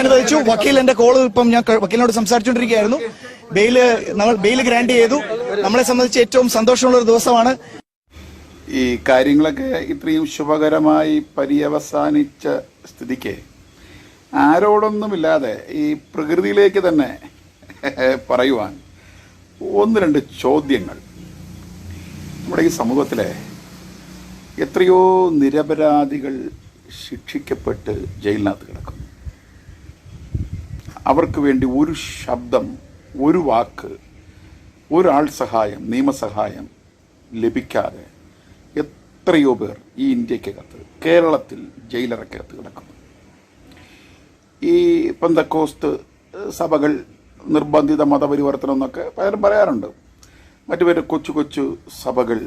അനുവദിച്ചു. വക്കീൽ എന്റെ കോള് ഇപ്പം ഞാൻ വക്കീലിനോട് സംസാരിച്ചുകൊണ്ടിരിക്കുകയായിരുന്നു. ബെയില് ഗ്രാന്റ് ചെയ്തു. നമ്മളെ സംബന്ധിച്ച് ഏറ്റവും സന്തോഷമുള്ള ഒരു ദിവസമാണ്. ഈ കാര്യങ്ങളൊക്കെ ഇത്രയും ശുഭകരമായി പര്യവസാനിച്ച സ്ഥിതിക്ക് ആരോടൊന്നുമില്ലാതെ ഈ പ്രകൃതിയിലേക്ക് തന്നെ പറയുവാൻ ഒന്ന് രണ്ട് ചോദ്യങ്ങൾ. നമ്മുടെ ഈ സമൂഹത്തിലെ എത്രയോ നിരപരാധികൾ ശിക്ഷിക്കപ്പെട്ട് ജയിലിനകത്ത് കിടക്കുന്നു. അവർക്ക് വേണ്ടി ഒരു ശബ്ദം, ഒരു വാക്ക്, ഒരാൾ സഹായം, നിയമസഹായം ലഭിക്കാതെ എത്രയോ പേർ ഈ ഇന്ത്യക്കകത്ത്, കേരളത്തിൽ ജയിലറക്കകത്ത് കിടക്കുന്നു. ഈ പെന്തക്കോസ്ത് സഭകൾ നിർബന്ധിത മതപരിവർത്തനം എന്നൊക്കെ പലരും പറയാറുണ്ട്. മറ്റു കൊച്ചു കൊച്ചു സഭകൾ,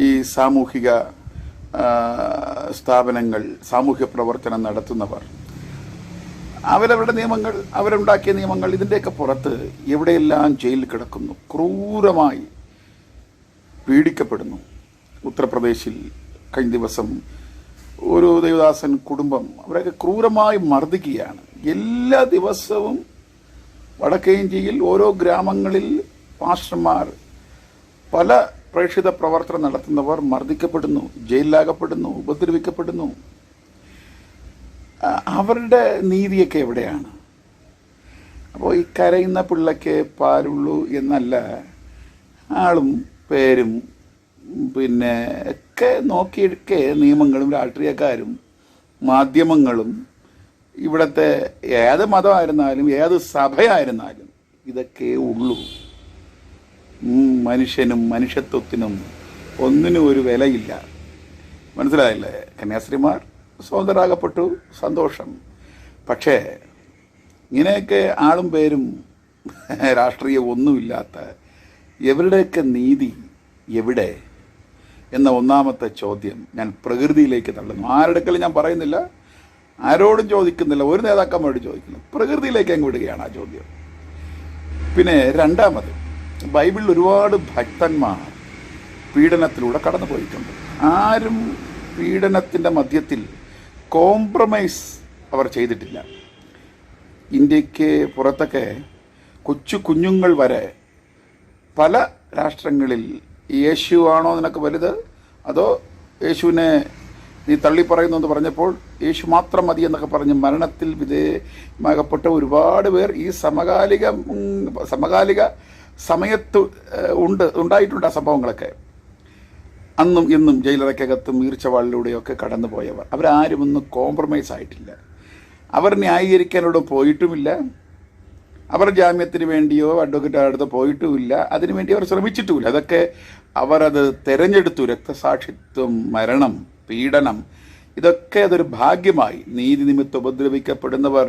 ഈ സാമൂഹിക സ്ഥാപനങ്ങൾ, സാമൂഹ്യ പ്രവർത്തനം നടത്തുന്നവർ, അവരവരുടെ നിയമങ്ങൾ, അവരുണ്ടാക്കിയ നിയമങ്ങൾ, ഇതിൻ്റെയൊക്കെ പുറത്ത് എവിടെയെല്ലാം ജയിലിൽ കിടക്കുന്നു, ക്രൂരമായി പീഡിക്കപ്പെടുന്നു. ഉത്തർപ്രദേശിൽ കഴിഞ്ഞ ദിവസം ഒരു ദേവദാസൻ കുടുംബം, അവരൊക്കെ ക്രൂരമായി മർദ്ദിക്കുകയാണ്. എല്ലാ ദിവസവും വടക്കേ ഇന്ത്യയിൽ ഓരോ ഗ്രാമങ്ങളിൽ പാസ്റ്റർമാർ, പല പ്രേക്ഷിത പ്രവർത്തനം നടത്തുന്നവർ മർദ്ദിക്കപ്പെടുന്നു, ജയിലിലാകപ്പെടുന്നു, ഉപദ്രവിക്കപ്പെടുന്നു. അവരുടെ നീതിയൊക്കെ എവിടെയാണ്? അപ്പോൾ ഈ കരയുന്ന പിള്ളയ്ക്ക് പാലുള്ളൂ എന്നല്ല, ആളും പേരും പിന്നെ ഒക്കെ നോക്കിയൊക്കെ നിയമങ്ങളും രാഷ്ട്രീയക്കാരും മാധ്യമങ്ങളും ഇവിടുത്തെ ഏത് മതമായിരുന്നാലും ഏത് സഭയായിരുന്നാലും ഇതൊക്കെ ഉള്ളൂ. മനുഷ്യനും മനുഷ്യത്വത്തിനും ഒന്നിനും ഒരു വിലയില്ല. മനസ്സിലായില്ലേ? കന്യാസ്ത്രീമാർ സ്വതന്ത്രരാകപ്പെട്ടു, സന്തോഷം. പക്ഷേ ഇങ്ങനെയൊക്കെ ആളും പേരും രാഷ്ട്രീയം ഒന്നുമില്ലാത്ത എവരുടെയൊക്കെ നീതി എവിടെ എന്ന ഒന്നാമത്തെ ചോദ്യം ഞാൻ പ്രകൃതിയിലേക്ക് തള്ളുന്നു. ആരുടെക്കലും ഞാൻ പറയുന്നില്ല, ആരോടും ചോദിക്കുന്നില്ല, ഒരു നേതാക്കന്മാരോട് ചോദിക്കുന്നു, പ്രകൃതിയിലേക്ക് അങ്ങ് വിടുകയാണ് ആ ചോദ്യം. പിന്നെ രണ്ടാമത്, ബൈബിളിൽ ഒരുപാട് ഭക്തന്മാർ പീഡനത്തിലൂടെ കടന്നു പോയിട്ടുണ്ട്. ആരും പീഡനത്തിൻ്റെ മധ്യത്തിൽ കോംപ്രമൈസ് അവർ ചെയ്തിട്ടില്ല. ഇന്ത്യക്ക് പുറത്തൊക്കെ കൊച്ചു കുഞ്ഞുങ്ങൾ വരെ പല രാഷ്ട്രങ്ങളിൽ യേശു ആണോ നിനക്ക് വലുത്, അതോ യേശുവിനെ നീ തള്ളിപ്പറയുന്നു എന്ന് പറഞ്ഞപ്പോൾ യേശു മാത്രം മതി എന്നൊക്കെ പറഞ്ഞ് മരണത്തിൽ വിധേയമാകപ്പെട്ട ഒരുപാട് പേർ ഈ സമകാലിക സമയത്ത് ഉണ്ടായിട്ടുണ്ട്. ആ സംഭവങ്ങളൊക്കെ അന്നും ഇന്നും ജയിലറയ്ക്കകത്തും ഈർച്ചവാളിലൂടെയൊക്കെ കടന്നു പോയവർ, അവരാരും ഒന്നും കോംപ്രമൈസ് ആയിട്ടില്ല. അവർ ന്യായീകരിക്കാനോട് പോയിട്ടുമില്ല, അവർ ജാമ്യത്തിന് വേണ്ടിയോ അഡ്വക്കേറ്റ് അടുത്ത് പോയിട്ടുമില്ല, അതിനുവേണ്ടി അവർ ശ്രമിച്ചിട്ടുമില്ല. അതൊക്കെ അവരത് തിരഞ്ഞെടുത്തു. രക്തസാക്ഷിത്വം, മരണം, പീഡനം, ഇതൊക്കെ അതൊരു ഭാഗ്യമായി. നീതി നിമിത്തം ഉപദ്രവിക്കപ്പെടുന്നവർ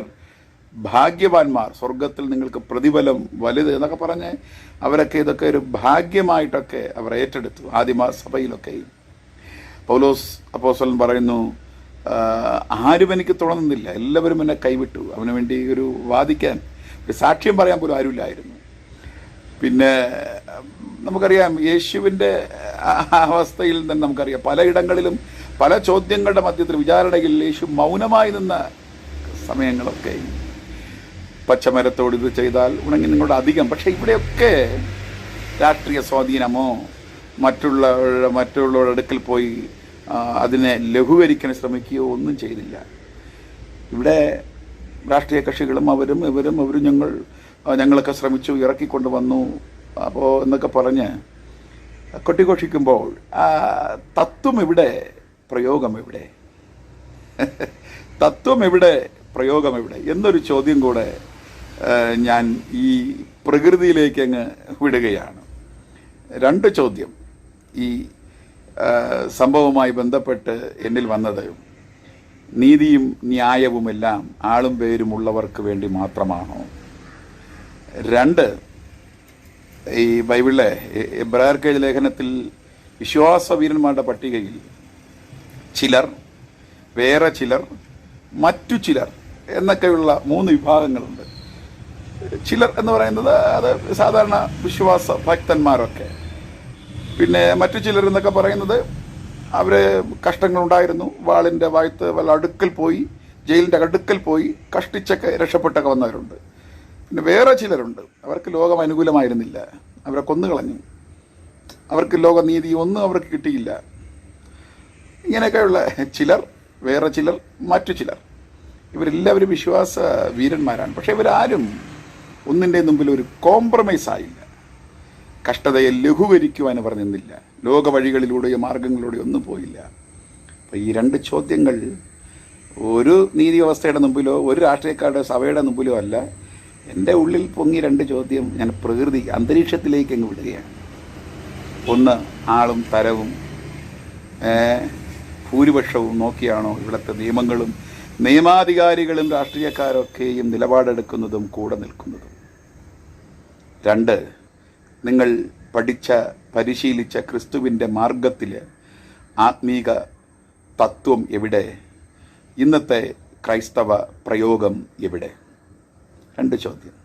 ഭാഗ്യവാന്മാർ, സ്വർഗത്തിൽ നിങ്ങൾക്ക് പ്രതിഫലം വലുത് എന്നൊക്കെ പറഞ്ഞ് അവരൊക്കെ ഇതൊക്കെ ഒരു ഭാഗ്യമായിട്ടൊക്കെ അവർ ഏറ്റെടുത്തു. ആദിമ സഭയിലൊക്കെയും പൗലോസ് അപ്പോസ്തലൻ പറയുന്നു, ആരും എനിക്ക് തുടങ്ങുന്നില്ല, എല്ലാവരും എന്നെ കൈവിട്ടു. അവന് വേണ്ടി ഒരു വാദിക്കാൻ, ഒരു സാക്ഷ്യം പറയാൻ പോലും ആരുമില്ലായിരുന്നു. പിന്നെ നമുക്കറിയാം യേശുവിൻ്റെ അവസ്ഥയിൽ നിന്ന് നമുക്കറിയാം, പലയിടങ്ങളിലും പല ചോദ്യങ്ങളുടെ മധ്യത്തിൽ വിചാരണയിൽ യേശു മൗനമായി നിന്ന സമയങ്ങളൊക്കെ. പച്ചമരത്തോട് ഇത് ചെയ്താൽ ഉണങ്ങി നിങ്ങളുടെ അധികം. പക്ഷേ ഇവിടെയൊക്കെ രാഷ്ട്രീയ സ്വാധീനമോ മറ്റുള്ളവരുടെ അടുക്കൽ പോയി അതിനെ ലഘൂകരിക്കാൻ ശ്രമിക്കുകയോ ഒന്നും ചെയ്തില്ല. ഇവിടെ രാഷ്ട്രീയ കക്ഷികളും അവരും ഞങ്ങളൊക്കെ ശ്രമിച്ചു, ഇറക്കിക്കൊണ്ട് വന്നു അപ്പോൾ എന്നൊക്കെ പറഞ്ഞ് കൊട്ടിഘോഷിക്കുമ്പോൾ തത്വം എവിടെ, പ്രയോഗം എവിടെ? തത്വം എവിടെ, പ്രയോഗം എവിടെ എന്നൊരു ചോദ്യം കൂടെ ഞാൻ ഈ പ്രകൃതിയിലേക്ക് അങ്ങ് വിടുകയാണ്. രണ്ട് ചോദ്യം ഈ സംഭവവുമായി ബന്ധപ്പെട്ട് എന്നിൽ വന്നത്, നീതിയും ന്യായവുമെല്ലാം ആളും പേരുമുള്ളവർക്ക് വേണ്ടി മാത്രമാണോ? രണ്ട്, ഈ ബൈബിളിലെ എബ്രായർക്ക് ലേഖനത്തിൽ വിശ്വാസവീരന്മാരുടെ പട്ടികയിൽ ചിലർ, വേറെ ചിലർ, മറ്റു ചിലർ എന്നൊക്കെയുള്ള 3 വിഭാഗങ്ങളുണ്ട്. ചിലർ എന്ന് പറയുന്നത് അത് സാധാരണ വിശ്വാസ ഭക്തന്മാരൊക്കെ. പിന്നെ മറ്റു ചിലർ എന്നൊക്കെ പറയുന്നത് അവർ കഷ്ടങ്ങളുണ്ടായിരുന്നു, വാളിൻ്റെ വായ്ത്ത് വല്ല അടുക്കൽ പോയി ജയിലിൻ്റെ അടുക്കൽ പോയി കഷ്ടിച്ചൊക്കെ രക്ഷപ്പെട്ടൊക്കെ വന്നവരുണ്ട്. പിന്നെ വേറെ ചിലരുണ്ട്, അവർക്ക് ലോകം അനുകൂലമായിരുന്നില്ല, അവരെ കൊന്നുകളഞ്ഞു, അവർക്ക് ലോകനീതി ഒന്നും അവർക്ക് കിട്ടിയില്ല. ഇങ്ങനെയൊക്കെയുള്ള ചിലർ, വേറെ ചിലർ, മറ്റു ചിലർ, ഇവരെല്ലാവരും വിശ്വാസ വീരന്മാരാണ്. പക്ഷേ ഇവരാരും ഒന്നിൻ്റെ മുമ്പിൽ ഒരു കോംപ്രമൈസ് ആയില്ല, കഷ്ടതയെ ലഘൂകരിക്കുവാൻ അവർ നിന്നില്ല, ലോക വഴികളിലൂടെയോ മാർഗങ്ങളിലൂടെയോ ഒന്നും പോയില്ല. അപ്പോൾ ഈ രണ്ട് ചോദ്യങ്ങൾ ഒരു നീതി വ്യവസ്ഥയുടെ മുമ്പിലോ ഒരു രാഷ്ട്രീയക്കാരുടെ സഭയുടെ മുമ്പിലോ അല്ല, എൻ്റെ ഉള്ളിൽ പൊങ്ങി രണ്ട് ചോദ്യം ഞാൻ പ്രകൃതി അന്തരീക്ഷത്തിലേക്ക് അങ്ങ് വിടുകയാണ്. ഒന്ന്, ആളും തരവും ഭൂരിപക്ഷവും നോക്കിയാണോ ഇവിടുത്തെ നിയമങ്ങളും നിയമാധികാരികളും രാഷ്ട്രീയക്കാരൊക്കെയും നിലപാടെടുക്കുന്നതും കൂടെ നിൽക്കുന്നതും? രണ്ട്, നിങ്ങൾ പഠിച്ച പരിശീലിച്ച ക്രിസ്തുവിൻ്റെ മാർഗത്തിൽ ആത്മീക തത്വം എവിടെ? ഇന്നത്തെ ക്രൈസ്തവ പ്രയോഗം എവിടെ? രണ്ട് ചോദ്യം.